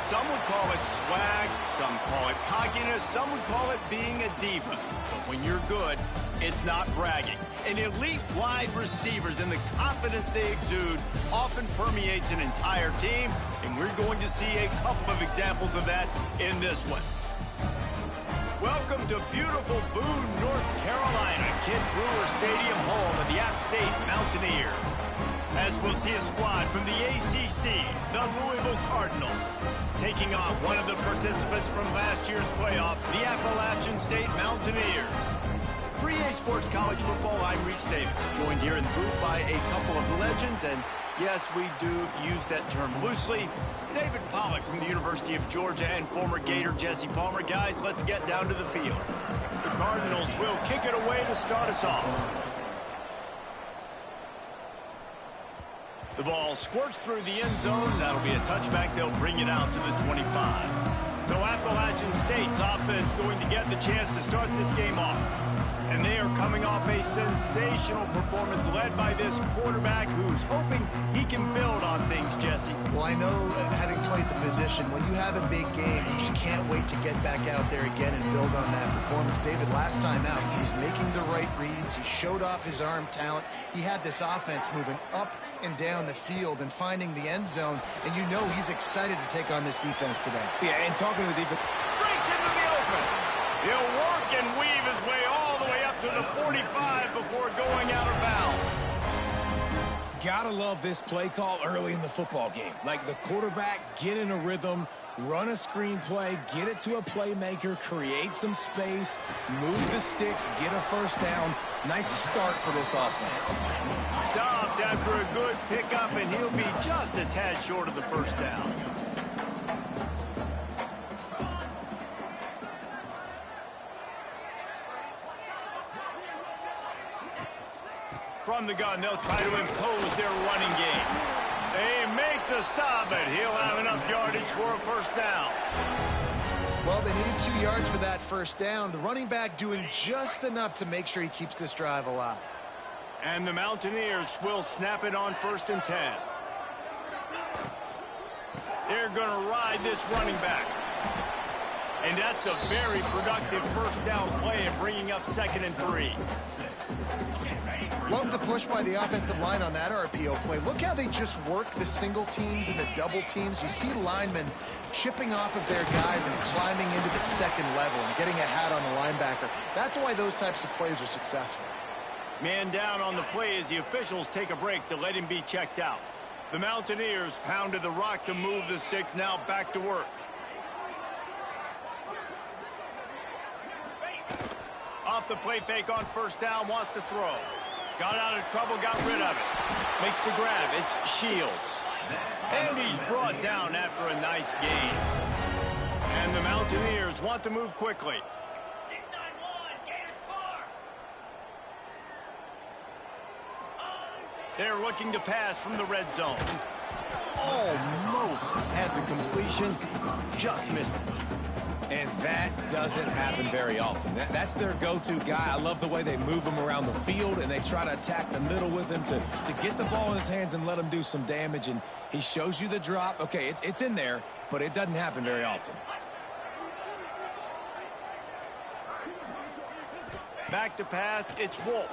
Some would call it swag, some call it cockiness, some would call it being a diva. But when you're good, it's not bragging. And elite wide receivers and the confidence they exude often permeates an entire team, and we're going to see a couple of examples of that in this one. Welcome to beautiful Boone, North Carolina, Kid Brewer Stadium, home of the App State Mountaineers. As we'll see a squad from the ACC, the Louisville Cardinals, taking on one of the participants from last year's playoff, the Appalachian State Mountaineers. For EA Sports College Football, I'm Reese Davis, joined here in the booth by a couple of legends, and yes, we do use that term loosely. David Pollack from the University of Georgia and former Gator Jesse Palmer. Guys, let's get down to the field. The Cardinals will kick it away to start us off. The ball squirts through the end zone. That'll be a touchback. They'll bring it out to the 25. So Appalachian State's offense going to get the chance to start this game off. And they are coming off a sensational performance led by this quarterback who's hoping he can build on things, Jesse. Well, I know, having played the position, when you have a big game, you just can't wait to get back out there again and build on that performance. David, last time out, he was making the right reads. He showed off his arm talent. He had this offense moving up and down the field and finding the end zone, and you know he's excited to take on this defense today. Yeah, and talking to the defense. Breaks into the open. He'll work and weave his way all the way up to the 45 before going out of bounds. Gotta love this play call early in the football game. Like the quarterback, get in a rhythm, run a screen play, get it to a playmaker, create some space, move the sticks, get a first down. Nice start for this offense. Stopped after a good pickup, and he'll be just a tad short of the first down. From the gun, they'll try to impose their running game. They make the stop, but he'll have enough yardage for a first down. Well, they needed 2 yards for that first down. The running back doing just enough to make sure he keeps this drive alive. And the Mountaineers will snap it on 1st and 10. They're going to ride this running back. And that's a very productive first down play and bringing up 2nd and 3. Love the push by the offensive line on that RPO play. Look how they just work the single teams and the double teams. You see linemen chipping off of their guys and climbing into the second level and getting a hat on the linebacker. That's why those types of plays are successful. Man down on the play as the officials take a break to let him be checked out. The Mountaineers pounded the rock to move the sticks, now back to work. Off the play fake on first down, wants to throw. Got out of trouble, got rid of it. Makes the grab, it's Shields. And he's brought down after a nice gain. And the Mountaineers want to move quickly. They're looking to pass from the red zone. Almost had the completion, just missed it. And that doesn't happen very often. That's their go-to guy. I love the way they move him around the field, and they try to attack the middle with him to get the ball in his hands and let him do some damage. And he shows you the drop. Okay, it's in there, but it doesn't happen very often. Back to pass, it's Wolf.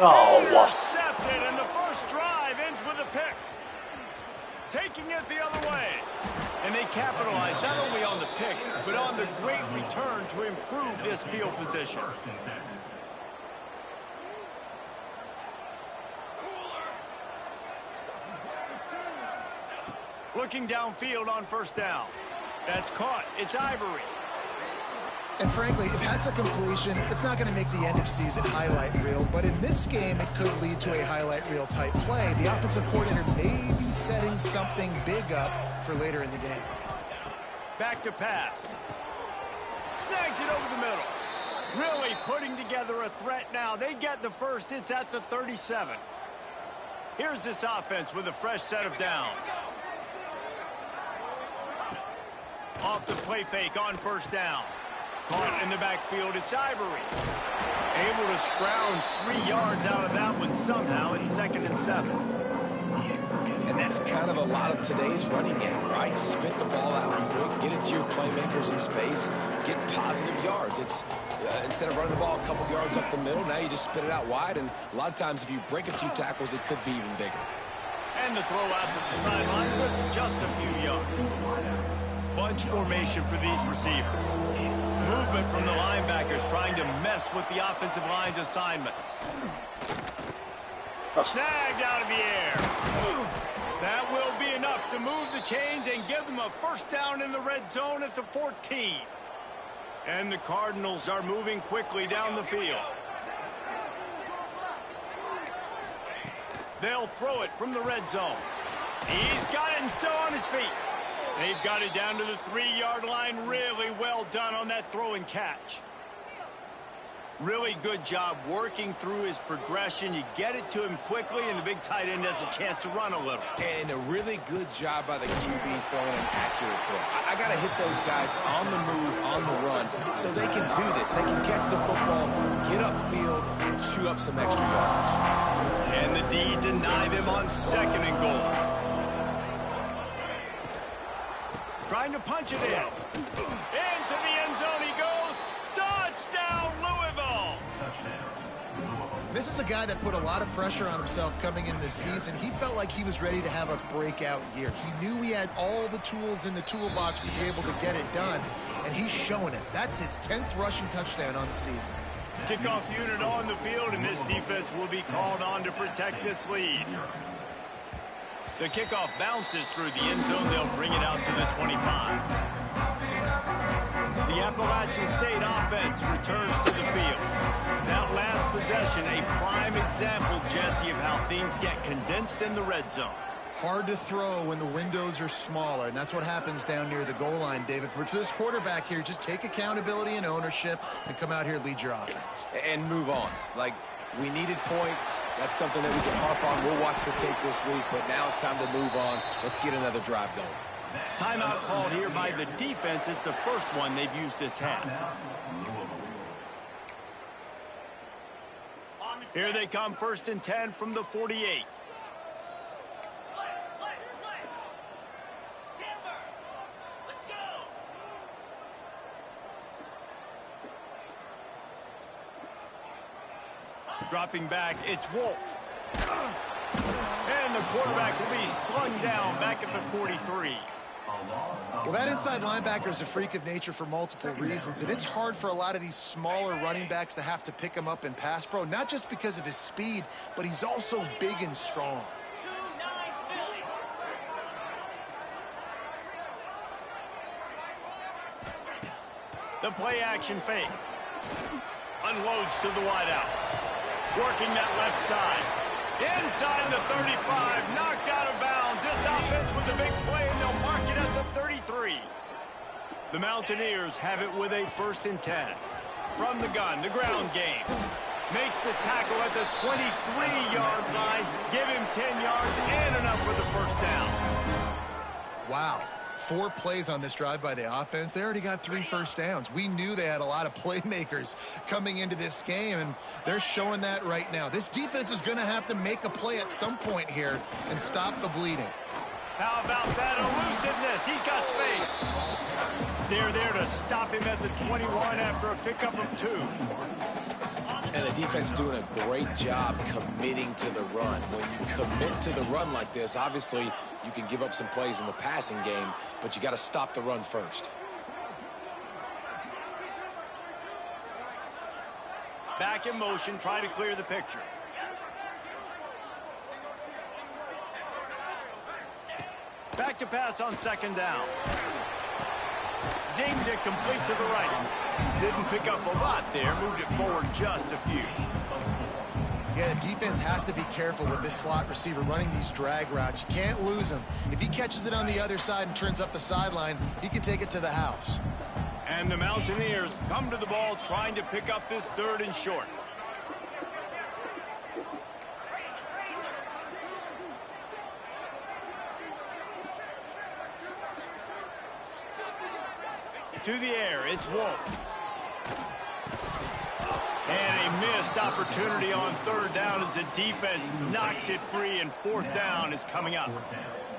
Oh, what? Intercepted, and the first drive ends with a pick. Taking it the other way. And they capitalized not only on the pick, but on the great return to improve this field position. Looking downfield on first down. That's caught. It's Ivory. And frankly, if that's a completion, it's not going to make the end of season highlight reel. But in this game, it could lead to a highlight reel type play. The offensive coordinator may be setting something big up for later in the game. Back to pass. Snags it over the middle. Really putting together a threat now. They get the first. It's at the 37. Here's this offense with a fresh set of downs. Off the play fake on first down. Caught in the backfield, it's Ivory. Able to scrounge 3 yards out of that one somehow. It's 2nd and 7. And And that's kind of a lot of today's running game, right? Spit the ball out quick, get it to your playmakers in space, get positive yards. It's instead of running the ball a couple yards up the middle, now you just spit it out wide, and a lot of times if you break a few tackles, it could be even bigger. And the throw out to the sideline, good, just a few yards. Bunch formation for these receivers. Movement from the linebackers trying to mess with the offensive line's assignments. Snagged out of the air. That will be enough to move the chains and give them a first down in the red zone at the 14. And the Cardinals are moving quickly down the field. They'll throw it from the red zone. He's got it and still on his feet. They've got it down to the 3-yard line. Really well done on that throw and catch. Really good job working through his progression. You get it to him quickly, and the big tight end has a chance to run a little. And a really good job by the QB throwing an accurate throw. I got to hit those guys on the move, on the run, so they can do this. They can catch the football, get upfield, and chew up some extra yards. And the D deny them on 2nd and goal. Trying to punch it in. Into the end zone he goes. Touchdown, Louisville! This is a guy that put a lot of pressure on himself coming into this season. He felt like he was ready to have a breakout year. He knew he had all the tools in the toolbox to be able to get it done, and he's showing it. That's his 10th rushing touchdown on the season. Kickoff unit on the field, and this defense will be called on to protect this lead. The kickoff bounces through the end zone. They'll bring it out to the 25. The Appalachian State offense returns to the field. That last possession, a prime example, Jesse, of how things get condensed in the red zone. Hard to throw when the windows are smaller, and that's what happens down near the goal line, David. But for this quarterback here, just take accountability and ownership and come out here and lead your offense. And move on. Like, we needed points. That's something that we can harp on. We'll watch the tape this week, but now it's time to move on. Let's get another drive going. Timeout called here by the defense. It's the first one they've used this half. Here they come, 1st and 10 from the 48. Dropping back, it's Wolf. And the quarterback will be slung down back at the 43. Well, that inside linebacker is a freak of nature for multiple reasons, and it's hard for a lot of these smaller running backs to have to pick him up in pass pro, not just because of his speed, but he's also big and strong. The play action fake. Unloads to the wideout. Working that left side. Inside the 35. Knocked out of bounds. This offense with a big play, and they'll mark it at the 33. The Mountaineers have it with a 1st and 10. From the gun, the ground game. Makes the tackle at the 23-yard line. Give him 10 yards and enough for the first down. Wow. 4 plays on this drive by the offense. They already got 3 first downs. We knew they had a lot of playmakers coming into this game, and they're showing that right now. This defense is going to have to make a play at some point here and stop the bleeding. How about that elusiveness? He's got space. They're there to stop him at the 21 after a pickup of 2. And the defense doing a great job committing to the run. When you commit to the run like this, obviously you can give up some plays in the passing game, but you got to stop the run first. Back in motion, try to clear the picture. Back to pass on 2nd down. Zings it complete to the right. Didn't pick up a lot there, moved it forward just a few. Yeah, the defense has to be careful with this slot receiver running these drag routes. You can't lose him. If he catches it on the other side and turns up the sideline, he can take it to the house. And the Mountaineers come to the ball trying to pick up this 3rd and short. To the air, it's Wolf. And a missed opportunity on third down as the defense knocks it free, and fourth down is coming up.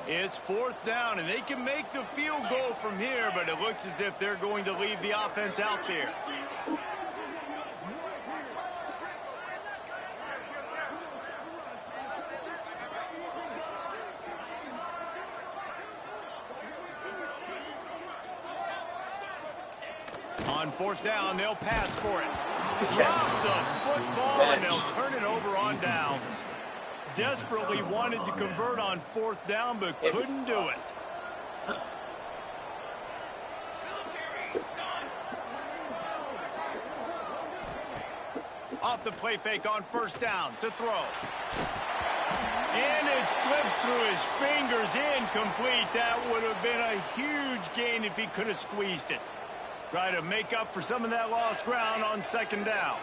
It's fourth down, and they can make the field goal from here, but it looks as if they're going to leave the offense out there. On fourth down, they'll pass for it. Drop the football, and they'll turn it over on downs. Desperately wanted to convert on fourth down, but couldn't do it. Off the play fake on first down to throw. And it slips through his fingers, incomplete. That would have been a huge gain if he could have squeezed it. Try to make up for some of that lost ground on second down.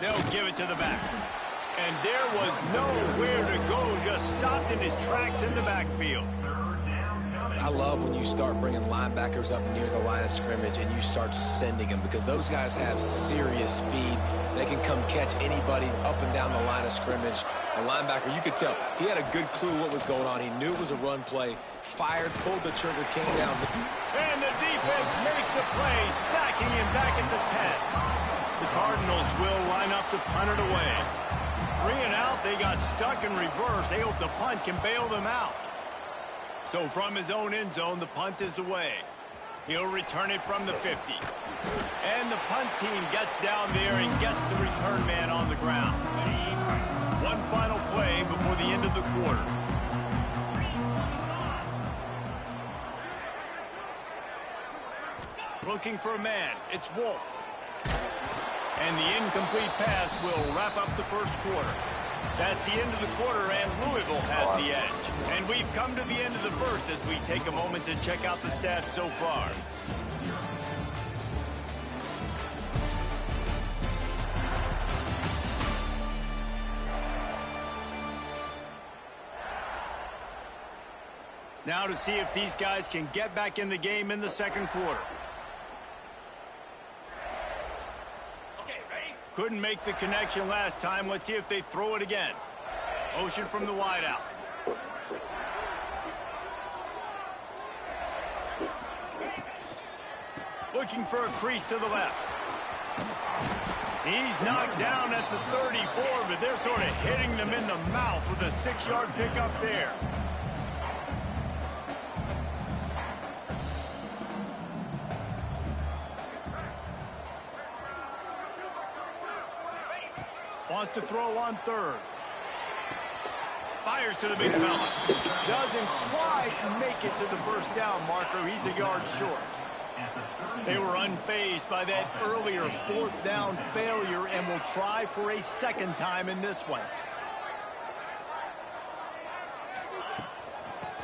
They'll give it to the back. And there was nowhere to go, just stopped in his tracks in the backfield. I love when you start bringing linebackers up near the line of scrimmage and you start sending them, because those guys have serious speed. They can come catch anybody up and down the line of scrimmage. A linebacker, you could tell, he had a good clue what was going on. He knew it was a run play, fired, pulled the trigger, came down. And the defense makes a play, sacking him back at the 10. The Cardinals will line up to punt it away. 3 and out, they got stuck in reverse. They hope the punt can bail them out. So from his own end zone, the punt is away. He'll return it from the 50. And the punt team gets down there and gets the return man on the ground. One final play before the end of the quarter. Looking for a man. It's Wolf. And the incomplete pass will wrap up the first quarter. That's the end of the quarter, and Louisville has the edge. And we've come to the end of the first as we take a moment to check out the stats so far. Now to see if these guys can get back in the game in the second quarter. Couldn't make the connection last time. Let's see if they throw it again. Motion from the wideout. Looking for a crease to the left. He's knocked down at the 34, but they're sort of hitting them in the mouth with a 6-yard pickup there. Wants to throw on third. Fires to the big fella. Doesn't quite make it to the first down marker. He's a yard short. They were unfazed by that earlier fourth down failure and will try for a second time in this one.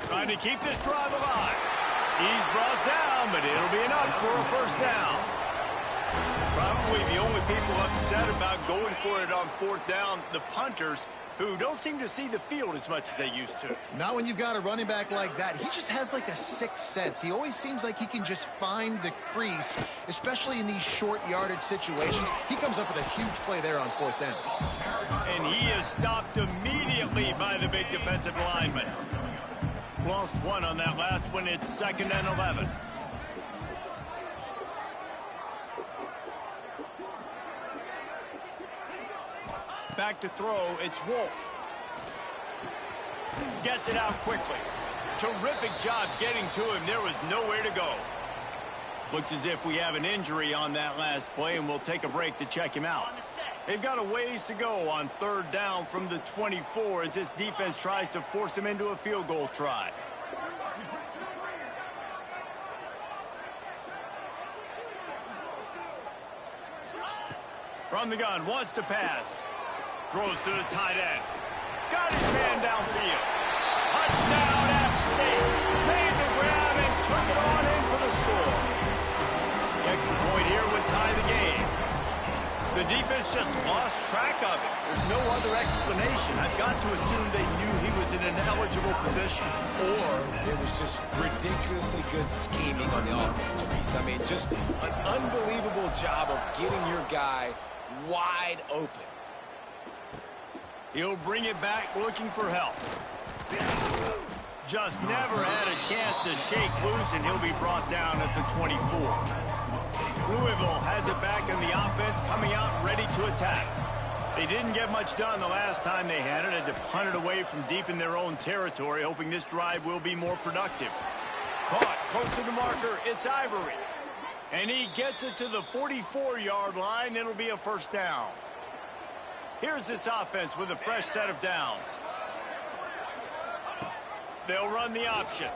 Trying to keep this drive alive. He's brought down, but it'll be enough for a first down. Probably the only people upset about going for it on fourth down, the punters, who don't seem to see the field as much as they used to. Not when you've got a running back like that. He just has like a sixth sense. He always seems like he can just find the crease, especially in these short yardage situations. He comes up with a huge play there on fourth down. And he is stopped immediately by the big defensive lineman. Lost one on that last one. It's 2nd and 11. Back to throw, it's Wolf. Gets it out quickly. Terrific job getting to him. There was nowhere to go. Looks as if we have an injury on that last play, and we'll take a break to check him out. They've got a ways to go on third down from the 24 as this defense tries to force him into a field goal try. From the gun, wants to pass. Throws to the tight end. Got his man downfield. Touchdown, App State. Made the grab and took it on in for the score. The extra point here would tie the game. The defense just lost track of it. There's no other explanation. I've got to assume they knew he was in an eligible position. Or it was just ridiculously good scheming on the offense, Reese. I mean, just an unbelievable job of getting your guy wide open. He'll bring it back looking for help. Just never had a chance to shake loose, and he'll be brought down at the 24. Louisville has it back in the offense, coming out ready to attack. They didn't get much done the last time they had it. Had to punt it away from deep in their own territory, hoping this drive will be more productive. Caught close to the marker. It's Ivory. And he gets it to the 44-yard line. It'll be a first down. Here's this offense with a fresh set of downs. They'll run the option.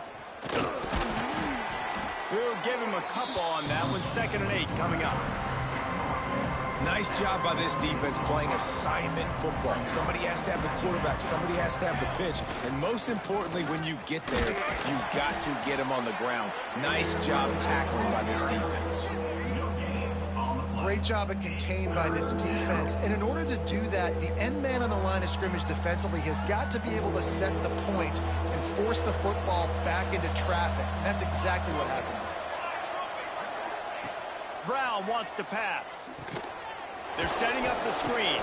We'll give him a couple on that one. 2nd and 8 coming up. Nice job by this defense playing assignment football. Somebody has to have the quarterback. Somebody has to have the pitch. And most importantly, when you get there, you got to get him on the ground. Nice job tackling by this defense. Great job at contained by this defense. And in order to do that, the end man on the line of scrimmage defensively has got to be able to set the point and force the football back into traffic. And that's exactly what happened. Brown wants to pass. They're setting up the screen.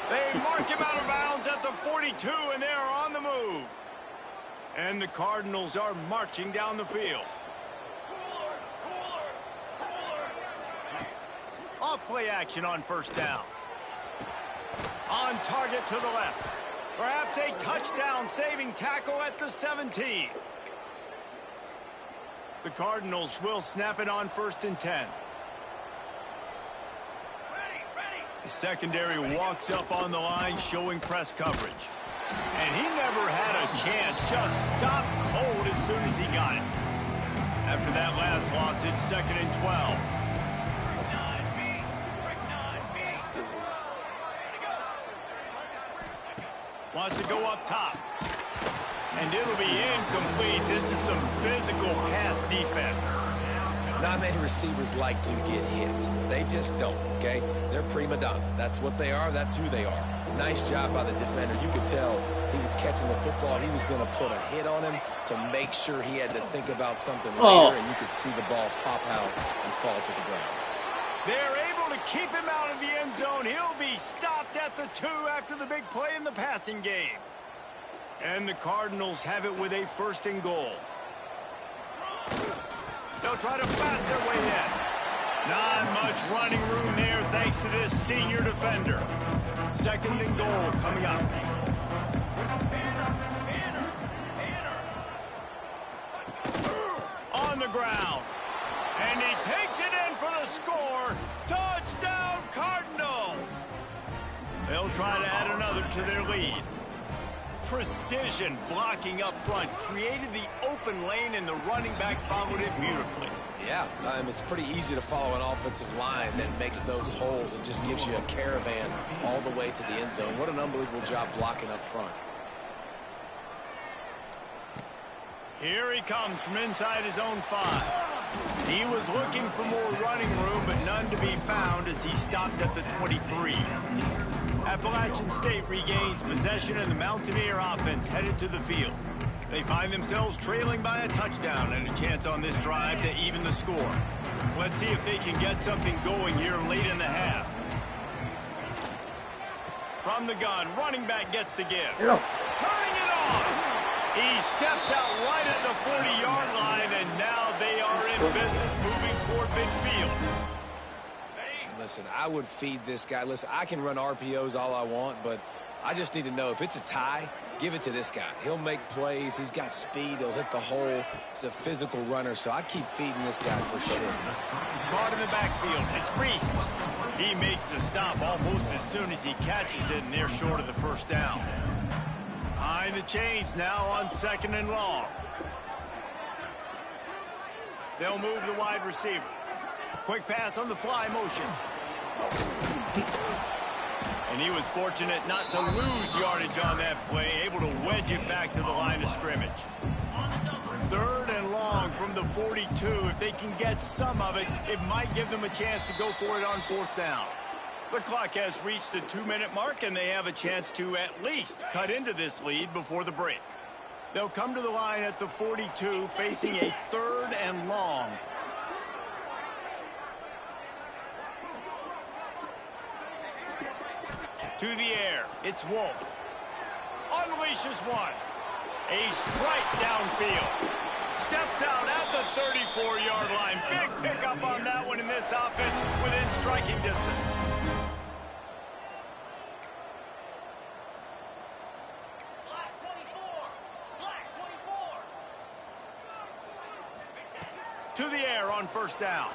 They mark him out of bounds at the 42, and they are on the move. And the Cardinals are marching down the field. Off-play action on first down. On target to the left. Perhaps a touchdown-saving tackle at the 17. The Cardinals will snap it on 1st and 10. The secondary walks up on the line, showing press coverage. And he never had a chance. Just stopped cold as soon as he got it. After that last loss, it's 2nd and 12. Wants to go up top. And it'll be incomplete. This is some physical pass defense. Not many receivers like to get hit. They just don't, okay? They're prima donnas. That's what they are. That's who they are. Nice job by the defender. You could tell he was catching the football. He was going to put a hit on him to make sure he had to think about something later, and you could see the ball pop out and fall to the ground. They're able to keep him out of the end zone. He'll be stopped at the 2 after the big play in the passing game. And the Cardinals have it with a 1st and goal. They'll try to pass their way in. Not much running room there thanks to this senior defender. 2nd and goal coming up. On the ground. And he takes it in for the score. Touchdown, Cardinals! They'll try to add another to their lead. Precision blocking up front created the open lane, and the running back followed it beautifully. Yeah, it's pretty easy to follow an offensive line that makes those holes and just gives you a caravan all the way to the end zone. What an unbelievable job blocking up front. Here he comes from inside his own 5. He was looking for more running room, but none to be found as he stopped at the 23. Appalachian State regains possession, and the Mountaineer offense headed to the field. They find themselves trailing by a touchdown and a chance on this drive to even the score. Let's see if they can get something going here late in the half. From the gun, running back gets to give. Turning it on! He steps out right at the 40-yard line, and now they are in business moving toward midfield. Listen, I would feed this guy. Listen, I can run RPOs all I want, but I just need to know if it's a tie, give it to this guy. He'll make plays. He's got speed. He'll hit the hole. He's a physical runner, so I keep feeding this guy for sure. Caught in the backfield. It's Reese. He makes the stop almost as soon as he catches it, and they're short of the first down. Behind the chains now on 2nd and long. They'll move the wide receiver. Quick pass on the fly motion. And he was fortunate not to lose yardage on that play, able to wedge it back to the line of scrimmage. 3rd and long from the 42. If they can get some of it, it might give them a chance to go for it on 4th down. The clock has reached the 2-minute mark, and they have a chance to at least cut into this lead before the break. They'll come to the line at the 42, facing a 3rd and long. To the air, it's Wolf. Unleashes one. A strike downfield. Steps out at the 34-yard line. Big pickup on that one in this offense within striking distance. To the air on 1st down.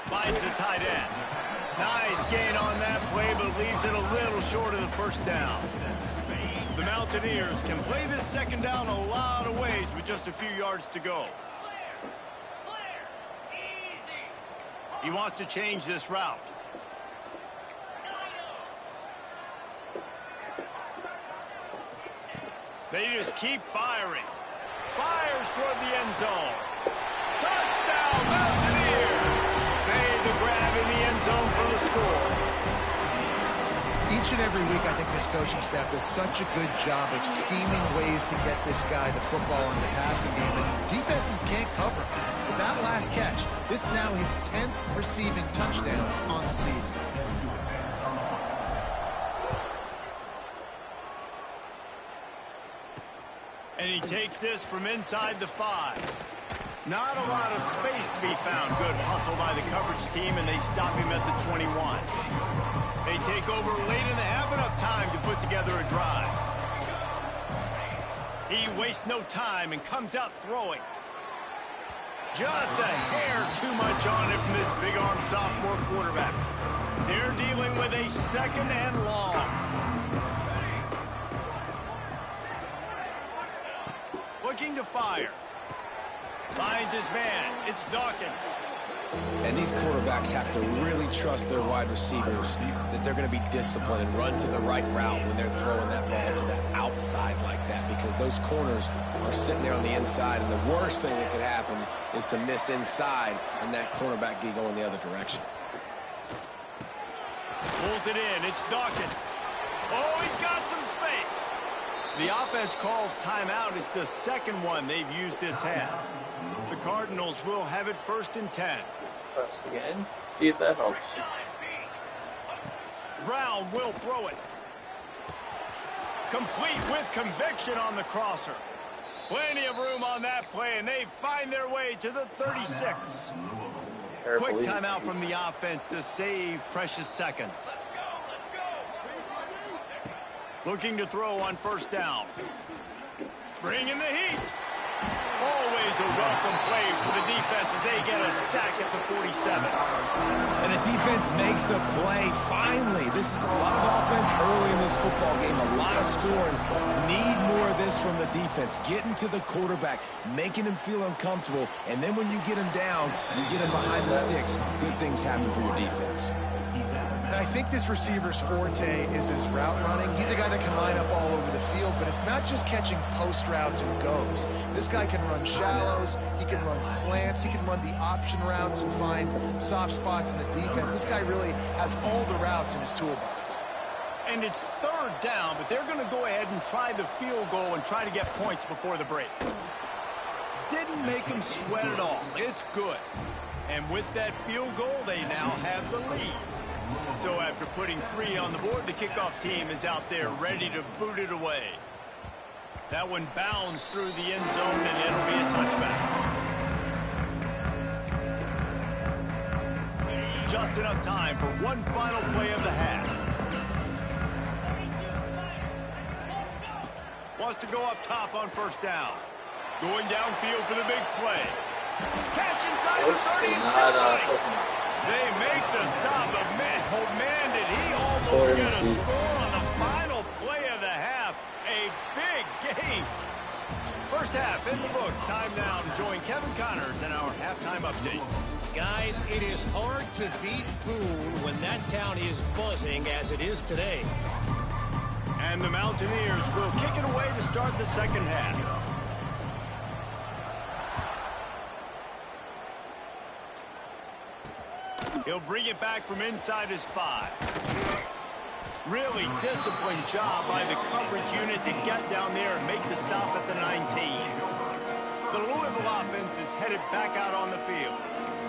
Finds the tight end. Nice gain on that play, but leaves it a little short of the 1st down. The Mountaineers can play this 2nd down a lot of ways with just a few yards to go. He wants to change this route. They just keep firing. Fires toward the end zone. Touchdown, Mountaineers! Made the grab in the end zone for the score. Each and every week, I think this coaching staff does such a good job of scheming ways to get this guy the football in the passing game, and defenses can't cover him. With that last catch, this is now his 10th receiving touchdown on the season. And he takes this from inside the 5. Not a lot of space to be found. Good hustle by the coverage team, and they stop him at the 21. They take over late in the half, enough time to put together a drive. He wastes no time and comes out throwing. Just a hair too much on it from this big-arm sophomore quarterback. They're dealing with a 2nd and long. Looking to fire. Finds his man. It's Dawkins. And these quarterbacks have to really trust their wide receivers that they're going to be disciplined and run to the right route when they're throwing that ball to the outside like that, because those corners are sitting there on the inside, and the worst thing that could happen is to miss inside and that cornerback get going the other direction. Pulls it in. It's Dawkins. Oh, he's got some space. The offense calls timeout. It's the 2nd one they've used this half. The Cardinals will have it 1st and 10. Press again. See if that helps. Brown will throw it. Complete with conviction on the crosser. Plenty of room on that play, and they find their way to the 36. Quick timeout from the offense to save precious seconds. Looking to throw on 1st down. Bringing the heat. Always a welcome play for the defense as they get a sack at the 47. And the defense makes a play. Finally, this is a lot of offense early in this football game, a lot of scoring. Need more of this from the defense. Getting to the quarterback, making him feel uncomfortable, and then when you get him down, you get him behind the sticks. Good things happen for your defense. And I think this receiver's forte is his route running. He's a guy that can line up all over the field, but it's not just catching post routes and goes. This guy can run shallows, he can run slants, he can run the option routes and find soft spots in the defense. This guy really has all the routes in his toolbox. And it's 3rd down, but they're going to go ahead and try the field goal and try to get points before the break. Didn't make him sweat at all. It's good. And with that field goal, they now have the lead. So after putting 3 on the board, the kickoff team is out there ready to boot it away. That one bounds through the end zone, and it'll be a touchback. Just enough time for one final play of the half. Wants to go up top on 1st down. Going downfield for the big play. Catch inside the 30 and still running. They make the stop, but man, oh man, did he almost get a score on the final play of the half. A big game. 1st half in the books. Time now to join Kevin Connors in our halftime update. Guys, it is hard to beat Boone when that town is buzzing as it is today. And the Mountaineers will kick it away to start the 2nd half. He'll bring it back from inside his 5. Really disciplined job by the coverage unit to get down there and make the stop at the 19. The Louisville offense is headed back out on the field.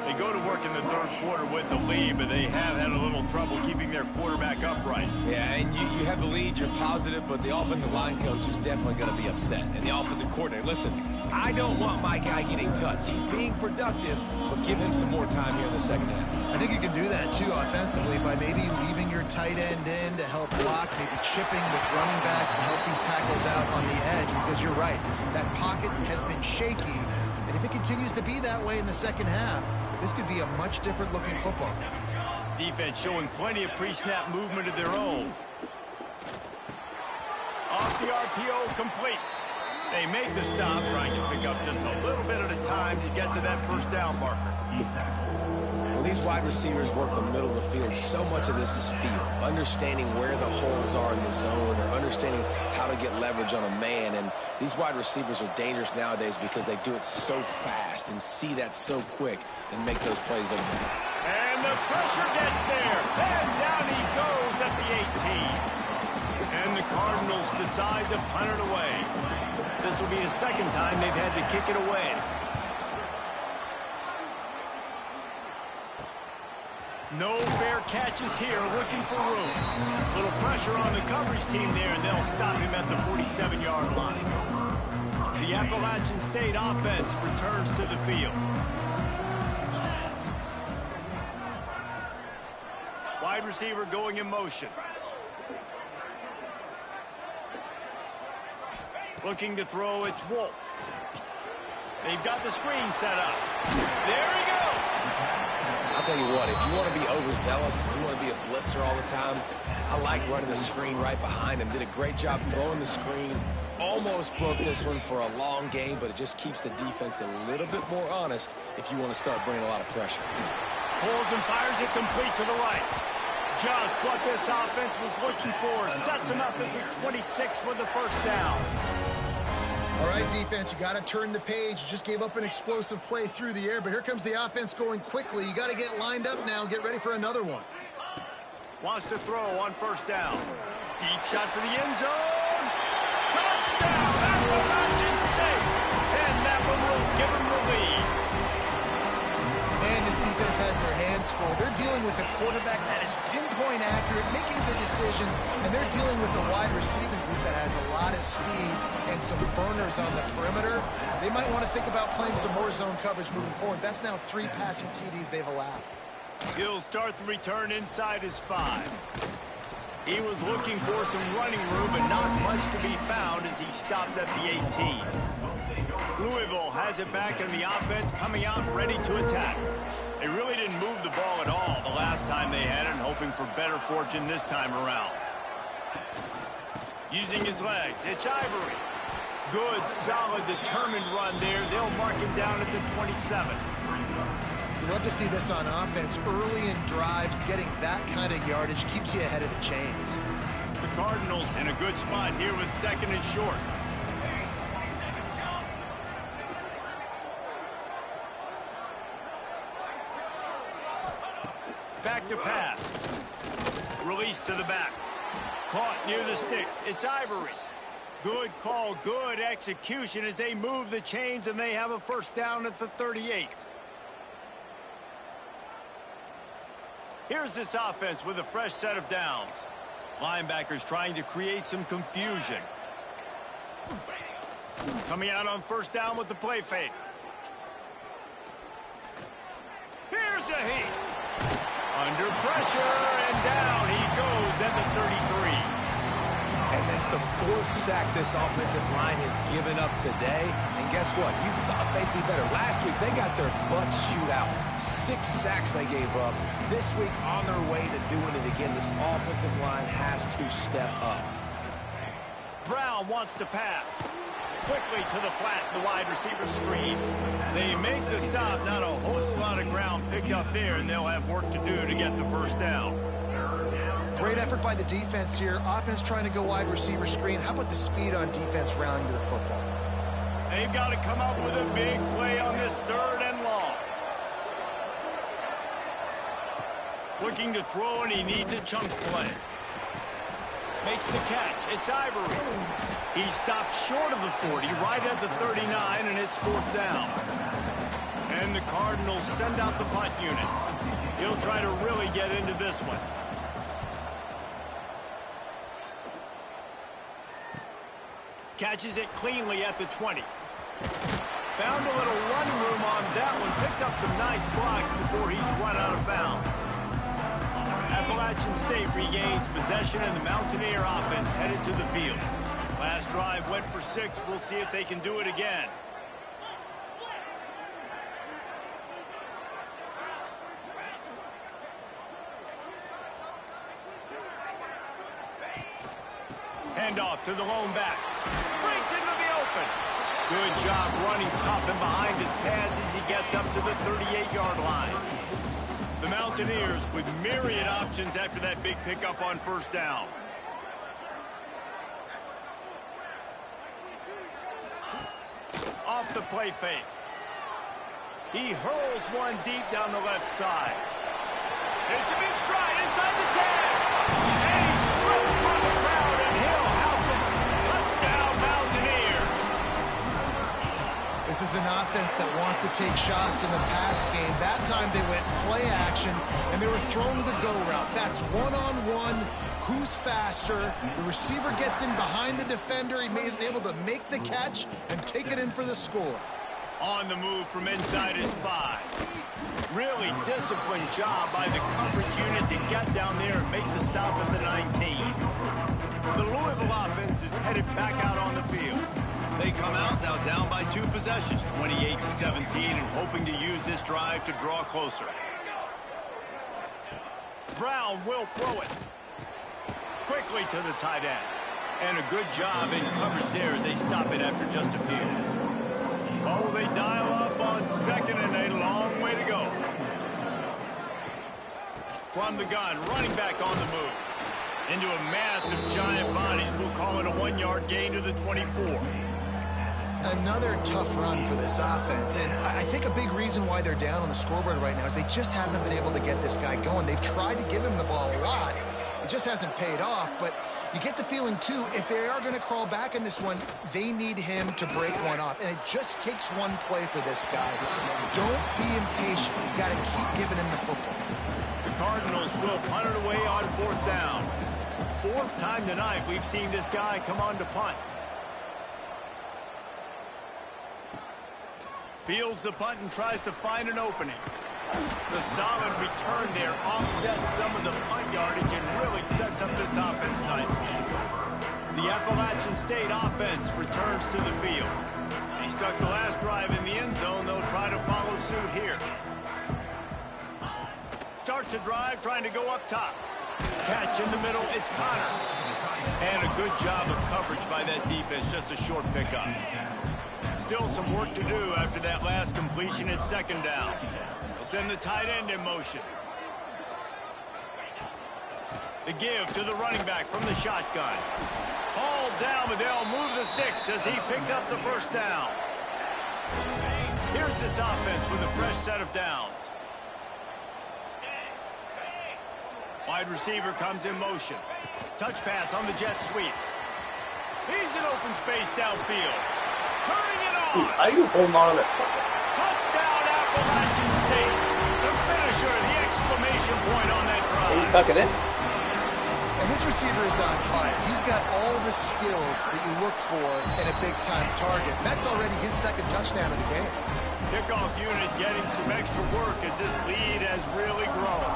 They go to work in the third quarter with the lead, but they have had a little trouble keeping their quarterback upright. Yeah, and you have the lead, you're positive, but the offensive line coach is definitely going to be upset. And the offensive coordinator, listen, I don't want my guy getting touched. He's being productive, but give him some more time here in the second half. I think you can do that, too, offensively, by maybe leaving your tight end in to help block, maybe chipping with running backs to help these tackles out on the edge, because you're right, that pocket has been shaky, and if it continues to be that way in the second half, this could be a much different looking football. Defense showing plenty of pre-snap movement of their own. Off the RPO, complete. They make the stop, trying to pick up just a little bit at a time to get to that first down marker. Well, these wide receivers work the middle of the field. So much of this is feel. Understanding where the holes are in the zone or understanding how to get leverage on a man. And these wide receivers are dangerous nowadays because they do it so fast and see that so quick and make those plays over the top. And the pressure gets there. And down he goes at the 18. And the Cardinals decide to punt it away. This will be the second time they've had to kick it away. No fair catches here, looking for room. Little pressure on the coverage team there, and they'll stop him at the 47-yard line. The Appalachian State offense returns to the field. Wide receiver going in motion. Looking to throw, it's Wolf. They've got the screen set up. There he goes. I'll tell you what, if you want to be overzealous, if you want to be a blitzer all the time, I like running the screen right behind him. Did a great job throwing the screen. Almost broke this one for a long game, but it just keeps the defense a little bit more honest if you want to start bringing a lot of pressure. Pulls and fires it complete to the right. Just what this offense was looking for. Sets him up at the 26 with the first down. All right, defense, you got to turn the page. You just gave up an explosive play through the air, but here comes the offense going quickly. You got to get lined up now, get ready for another one. Wants to throw on first down. Deep shot for the end zone. Touchdown, Appalachian State. And that one will give them the lead. Man, this defense has their hands full. They're dealing with a quarterback that is pinpoint accurate, making good decisions, and they're dealing with a wide receiving group that has a lot of speed and some burners on the perimeter. They might want to think about playing some more zone coverage moving forward. That's now 3 passing TDs they've allowed. He'll start the return inside his 5. He was looking for some running room, but not much to be found as he stopped at the 18. Louisville has it back in the offense, coming out ready to attack. They really didn't move the ball at all the last time they had it, hoping for better fortune this time around. Using his legs, it's Ivory. Good, solid, determined run there. They'll mark him down at the 27. You love to see this on offense. Early in drives, getting that kind of yardage keeps you ahead of the chains. The Cardinals in a good spot here with second and short. Back to pass. Release to the back. Caught near the sticks. It's Ivory. Good call, good execution as they move the chains and they have a first down at the 38. Here's this offense with a fresh set of downs. Linebackers trying to create some confusion. Coming out on first down with the play fake. Here's a heat. Under pressure, and down he goes at the 33. And that's the 4th sack this offensive line has given up today. And guess what? You thought they'd be better. Last week, they got their butts chewed out. 6 sacks they gave up. This week, on their way to doing it again, this offensive line has to step up. Brown wants to pass. Quickly to the flat, the wide receiver screen. They make the stop. Not a whole lot of ground picked up there, and they'll have work to do to get the first down. Great effort by the defense here. Offense trying to go wide receiver screen. How about the speed on defense rounding to the football? They've got to come up with a big play on this 3rd and long. Looking to throw, and he needs a chunk play. Makes the catch. It's Ivory. He stopped short of the 40, right at the 39, and it's 4th down. And the Cardinals send out the punt unit. He'll try to really get into this one. Catches it cleanly at the 20. Found a little running room on that one. Picked up some nice blocks before he's run out of bounds. Appalachian State regains possession, and the Mountaineer offense headed to the field. Last drive went for 6. We'll see if they can do it again. Handoff to the lone back. Breaks into the open. Good job running tough and behind his pads as he gets up to the 38-yard line. The Mountaineers with myriad options after that big pickup on 1st down. Off the play fake. He hurls one deep down the left side. It's a big stride inside the 10. And he's slipped by the crowd, and he'll house it. Touchdown, Mountaineers. This is an offense that wants to take shots in the pass game. That time they went play action, and they were throwing the go route. That's one-on-one. Who's faster? The receiver gets in behind the defender. He is able to make the catch and take it in for the score. On the move from inside his 5. Really disciplined job by the coverage unit to get down there and make the stop at the 19. The Louisville offense is headed back out on the field. They come out now down by 2 possessions, 28-17, and hoping to use this drive to draw closer. Brown will throw it. Quickly to the tight end. And a good job in coverage there as they stop it after just a few. Oh, they dial up on 2nd and a long way to go. From the gun, running back on the move. Into a mass of giant bodies. We'll call it a 1-yard gain to the 24. Another tough run for this offense, and I think a big reason why they're down on the scoreboard right now is they just haven't been able to get this guy going. They've tried to give him the ball a lot. It just hasn't paid off, but you get the feeling, too, if they are going to crawl back in this one, they need him to break one off, and it just takes one play for this guy. Don't be impatient. You got to keep giving him the football. The Cardinals will punt it away on 4th down. 4th time tonight we've seen this guy come on to punt. Fields the punt and tries to find an opening. The solid return there offsets some of the punt yardage and really sets up this offense nicely. The Appalachian State offense returns to the field. They stuck the last drive in the end zone. They'll try to follow suit here. Starts a drive trying to go up top. Catch in the middle. It's Connors. And a good job of coverage by that defense. Just a short pickup. Still some work to do after that last completion at 2nd down. They'll send the tight end in motion. The give to the running back from the shotgun. All down, but they'll move the sticks as he picks up the 1st down. Here's this offense with a fresh set of downs. Wide receiver comes in motion. Touch pass on the jet sweep. He's in open space downfield. Turning it on. Are you holding on to that? Touchdown Appalachian State. The finisher, the exclamation point on that drive. Are you tucking it? And this receiver is on fire. He's got all the skills that you look for in a big-time target. That's already his 2nd touchdown of the game. Kickoff unit getting some extra work as this lead has really grown.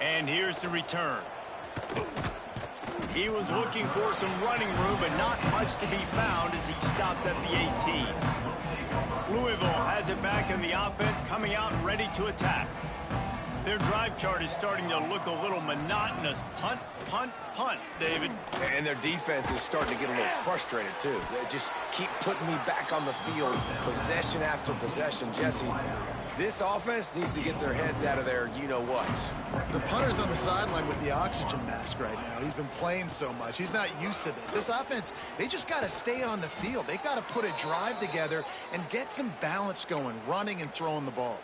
And here's the return. He was looking for some running room, but not much to be found as he stopped at the 18. Louisville has it back in the offense, coming out and ready to attack. Their drive chart is starting to look a little monotonous. Punt, punt, punt, David. And their defense is starting to get a little frustrated, too. They just keep putting me back on the field, possession after possession. Jesse, This offense needs to get their heads out of their you-know-whats. The punter's on the sideline with the oxygen mask right now. He's been playing so much. He's not used to this. This offense, they just got to stay on the field. They've got to put a drive together and get some balance going, running and throwing the ball.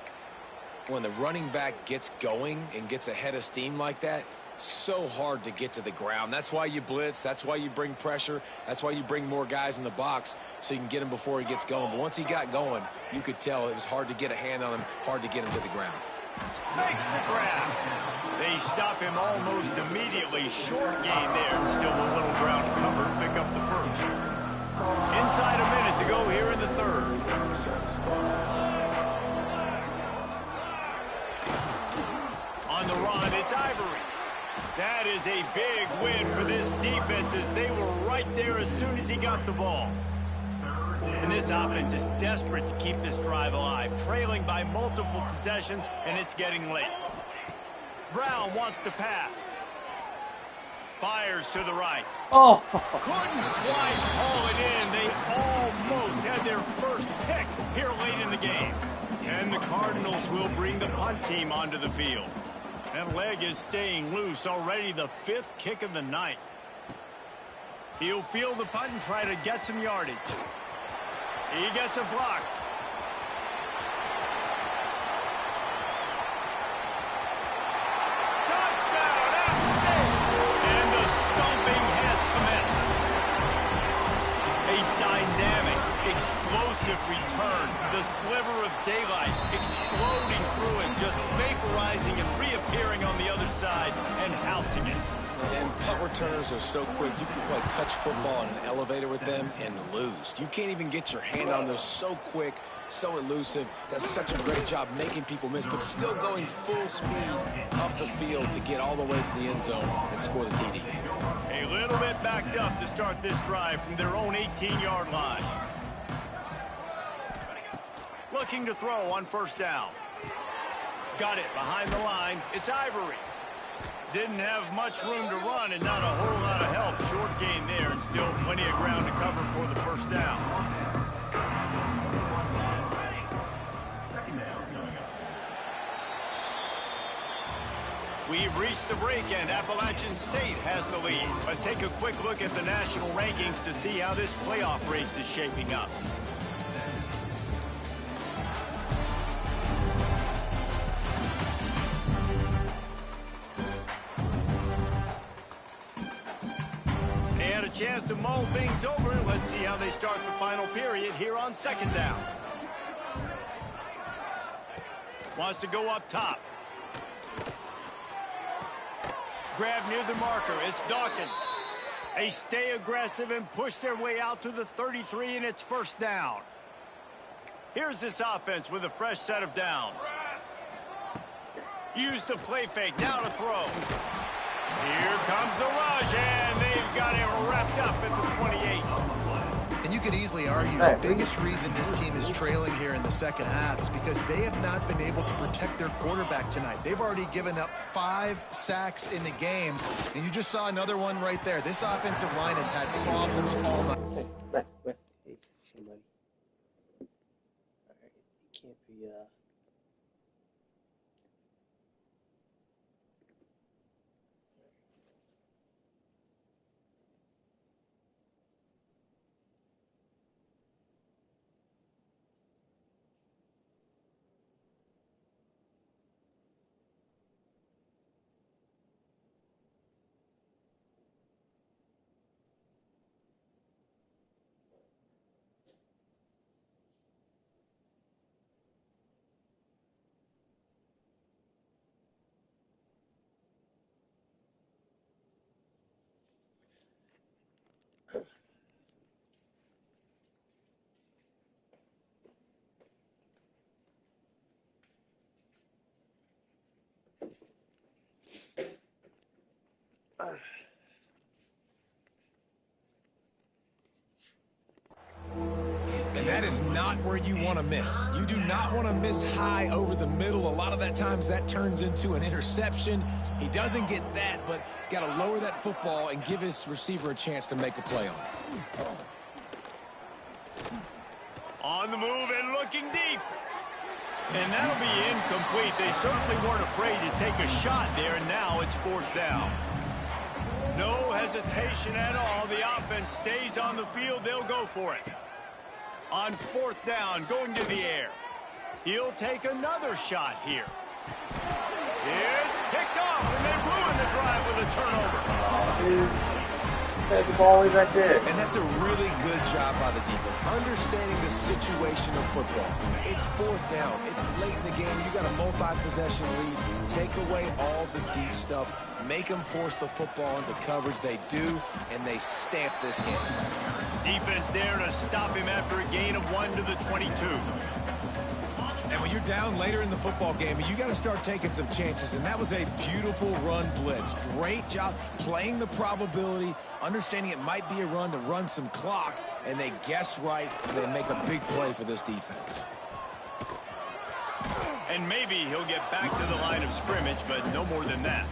When the running back gets going and gets ahead of steam like that, so hard to get to the ground. That's why you blitz. That's why you bring pressure. That's why you bring more guys in the box so you can get him before he gets going. But once he got going, you could tell it was hard to get a hand on him, hard to get him to the ground. Makes the grab. They stop him almost immediately. Short gain there. Still a little ground to cover to pick up the first. Inside a minute to go here in the third. On the run, it's Ivory. That is a big win for this defense as they were right there as soon as he got the ball. And this offense is desperate to keep this drive alive, trailing by multiple possessions, and it's getting late. Brown wants to pass. Fires to the right. Oh! Couldn't quite haul it in. They almost had their first pick here late in the game. And the Cardinals will bring the punt team onto the field. That leg is staying loose, already the 5th kick of the night. He'll field the punt and try to get some yardage. He gets a block. Touchdown, App State! And the stomping has commenced. A dynamic, explosive return. The sliver of daylight exploding through it, just vaporizing and reappearing on the other side and housing it. And punt returners are so quick. You can play touch football in an elevator with them and lose. You can't even get your hand on those. So quick, so elusive. Does such a great job making people miss, but still going full speed up the field to get all the way to the end zone and score the TD. A little bit backed up to start this drive from their own 18-yard line. Looking to throw on first down. Got it behind the line. It's Ivory. Didn't have much room to run and not a whole lot of help. Short gain there and still plenty of ground to cover for the first down. We've reached the break and Appalachian State has the lead. Let's take a quick look at the national rankings to see how this playoff race is shaping up. Chance to mull things over. Let's see how they start the final period here on second down. Wants to go up top. Grab near the marker. It's Dawkins. They stay aggressive and push their way out to the 33, and it's first down. Here's this offense with a fresh set of downs. Use the play fake. Now to throw. Here comes the rush, and they've got him wrapped up at the 28. And you could easily argue the biggest reason this team is trailing here in the second half is because they have not been able to protect their quarterback tonight. They've already given up 5 sacks in the game, and you just saw another one right there. This offensive line has had problems all night. Hey, buddy. Alright, you can't be, And that is not where you want to miss. You do not want to miss high over the middle. A lot of that times that turns into an interception. He doesn't get that, but he's got to lower that football and give his receiver a chance to make a play on it. On the move and looking deep. And that'll be incomplete. They certainly weren't afraid to take a shot there, and now it's 4th down. No hesitation at all. The offense stays on the field. They'll go for it. On 4th down, going to the air. He'll take another shot here. It's picked off, and they ruin the drive with a turnover. The ball is right there. And that's a really good job by the defense, understanding the situation of football. It's 4th down. It's late in the game. You got a multi-possession lead. Take away all the deep stuff. Make them force the football into coverage. They do, and they stamp this game. Defense there to stop him after a gain of 1 to the 22. And when you're down later in the football game, you got to start taking some chances. And that was a beautiful run blitz. Great job playing the probability, understanding it might be a run to run some clock, and they guess right, and they make a big play for this defense. And maybe he'll get back to the line of scrimmage, but no more than that.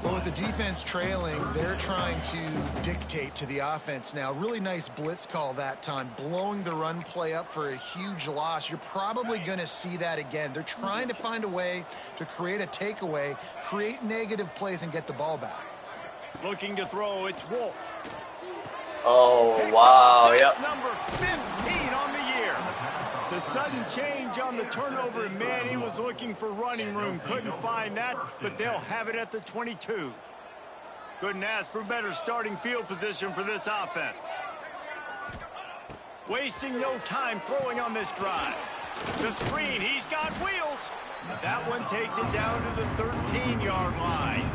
Well, with the defense trailing, they're trying to dictate to the offense now. Really nice blitz call that time, blowing the run play up for a huge loss. You're probably going to see that again. They're trying to find a way to create a takeaway, create negative plays, and get the ball back. Looking to throw, it's Wolf. Oh, wow, yep. That's number 15 on the year. The sudden change on the turnover, and man, he was looking for running room. Couldn't find that, but they'll have it at the 22. Couldn't ask for better starting field position for this offense. Wasting no time throwing on this drive. The screen, he's got wheels. That one takes it down to the 13-yard line.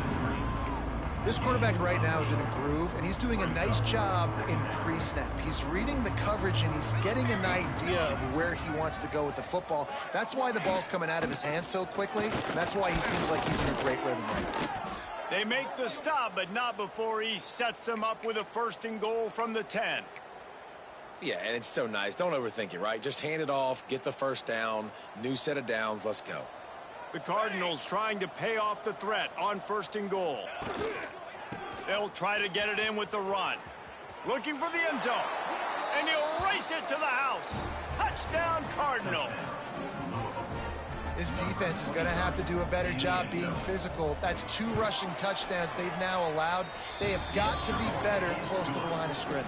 This quarterback right now is in a groove, and he's doing a nice job in pre-snap. He's reading the coverage, and he's getting an idea of where he wants to go with the football. That's why the ball's coming out of his hands so quickly, and that's why he seems like he's in a great rhythm right now. They make the stop, but not before he sets them up with a 1st and goal from the 10. Yeah, and it's so nice. Don't overthink it, right? Just hand it off, get the 1st down, new set of downs, let's go. The Cardinals trying to pay off the threat on 1st and goal. They'll try to get it in with the run. Looking for the end zone. And he'll race it to the house. Touchdown, Cardinals. This defense is going to have to do a better job being physical. That's 2 rushing touchdowns they've now allowed. They have got to be better close to the line of scrimmage.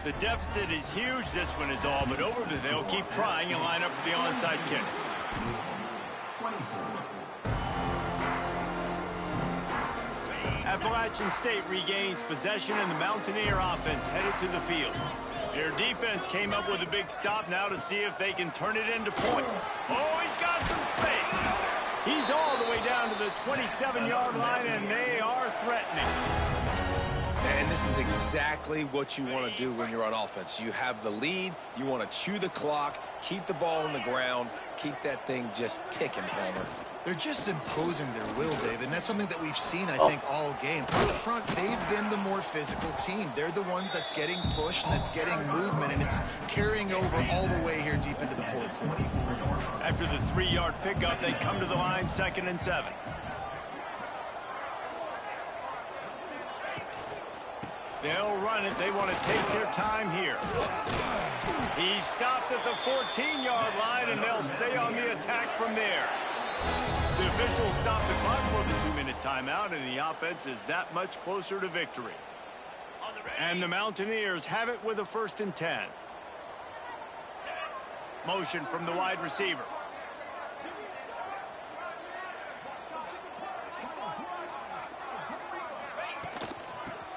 The deficit is huge. This one is all but over, but they'll keep trying and line up for the onside kick. Appalachian State regains possession, and the Mountaineer offense headed to the field. Their defense came up with a big stop now to see if they can turn it into point. Oh, he's got some space. He's all the way down to the 27-yard line, and they are threatening. And this is exactly what you want to do when you're on offense. You have the lead. You want to chew the clock, keep the ball on the ground, keep that thing just ticking, Palmer. They're just imposing their will, David, and that's something that we've seen, I think, all game. Up front, they've been the more physical team. They're the ones that's getting pushed and that's getting movement, and it's carrying over all the way here deep into the 4th quarter. After the 3-yard pickup, they come to the line, 2nd and 7. They'll run it. They want to take their time here. He stopped at the 14-yard line, and they'll stay on the attack from there. The officials stopped the clock for the 2-minute timeout, and the offense is that much closer to victory. And the Mountaineers have it with a 1st and 10. Motion from the wide receiver.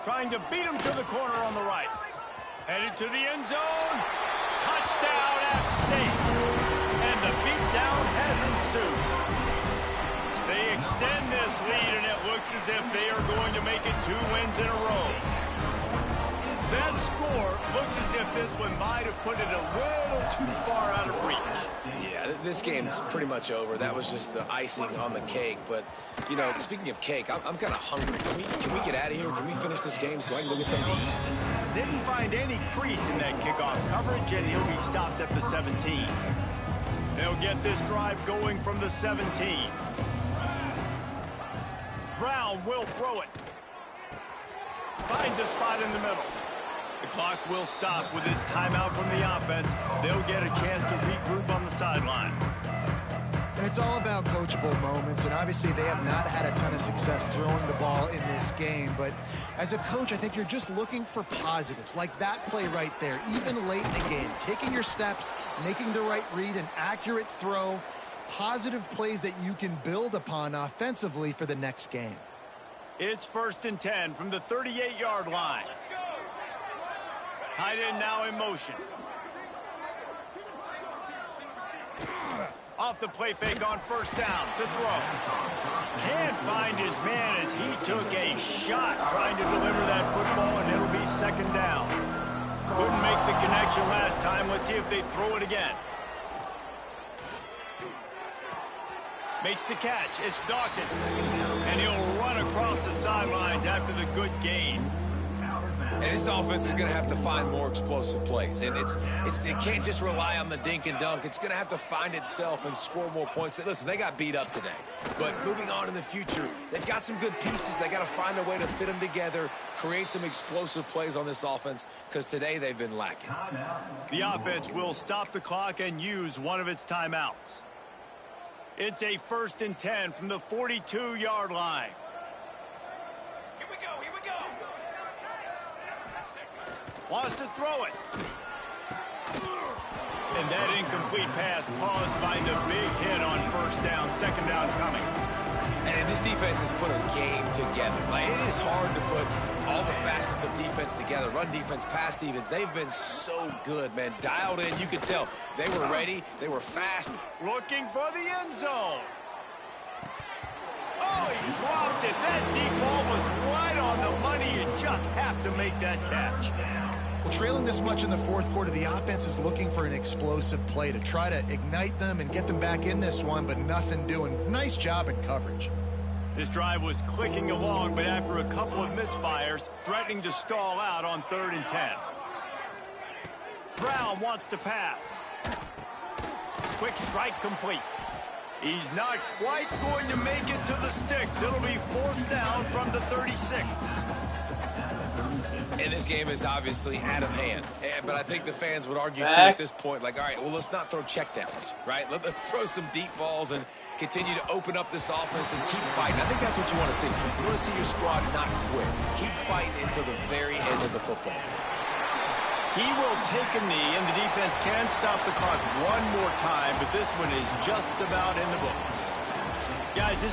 Trying to beat him to the corner on the right. Headed to the end zone. Touchdown, App State. And the beatdown has ensued. They extend this lead, and it looks as if they are going to make it 2 wins in a row. That score looks as if this one might have put it a little too far out of reach. Yeah, this game's pretty much over. That was just the icing on the cake. But, you know, speaking of cake, I'm kind of hungry. Can we get out of here? Can we finish this game so I can go get something to eat? Didn't find any crease in that kickoff coverage, and he'll be stopped at the 17. They'll get this drive going from the 17. Brown will throw it. Finds a spot in the middle. The clock will stop with this timeout from the offense. They'll get a chance to regroup on the sideline. And it's all about coachable moments, and obviously they have not had a ton of success throwing the ball in this game, but as a coach, I think you're just looking for positives, like that play right there, even late in the game, taking your steps, making the right read, an accurate throw, positive plays that you can build upon offensively for the next game. It's 1st and 10 from the 38-yard line. Tight end now in motion. Off the play fake on 1st down. The throw. Can't find his man as he took a shot trying to deliver that football, and it'll be 2nd down. Couldn't make the connection last time. Let's see if they throw it again. Makes the catch. It's Dawkins. And he'll run across the sidelines after the good gain. And this offense is going to have to find more explosive plays. And it can't just rely on the dink and dunk. It's going to have to find itself and score more points. Listen, they got beat up today. But moving on in the future, they've got some good pieces. They got to find a way to fit them together, create some explosive plays on this offense, because today they've been lacking. The offense will stop the clock and use one of its timeouts. It's a 1st and 10 from the 42-yard line. Here we go. Wants to throw it. And that incomplete pass caused by the big hit on 1st down, 2nd down coming. And this defense has put a game together. Like, it is hard to put all the facets of defense together. Run defense, pass defense. They've been so good, man. Dialed in. You could tell they were ready. They were fast. Looking for the end zone. Oh, he dropped it. That deep ball was right on the money. You just have to make that catch. Well, trailing this much in the 4th quarter, the offense is looking for an explosive play to try to ignite them and get them back in this one, but nothing doing. Nice job in coverage. This drive was clicking along, but after a couple of misfires, threatening to stall out on 3rd and 10. Brown wants to pass. Quick strike complete. He's not quite going to make it to the sticks. It'll be 4th down from the 36. And this game is obviously out of hand. But I think the fans would argue, too, at this point, like, all right, well, let's not throw checkdowns, right? Let's throw some deep balls and continue to open up this offense and keep fighting. I think that's what you want to see. You want to see your squad not quit. Keep fighting until the very end of the football game. He will take a knee, and the defense can stop the clock one more time, but this one is just about in the books. Guys, this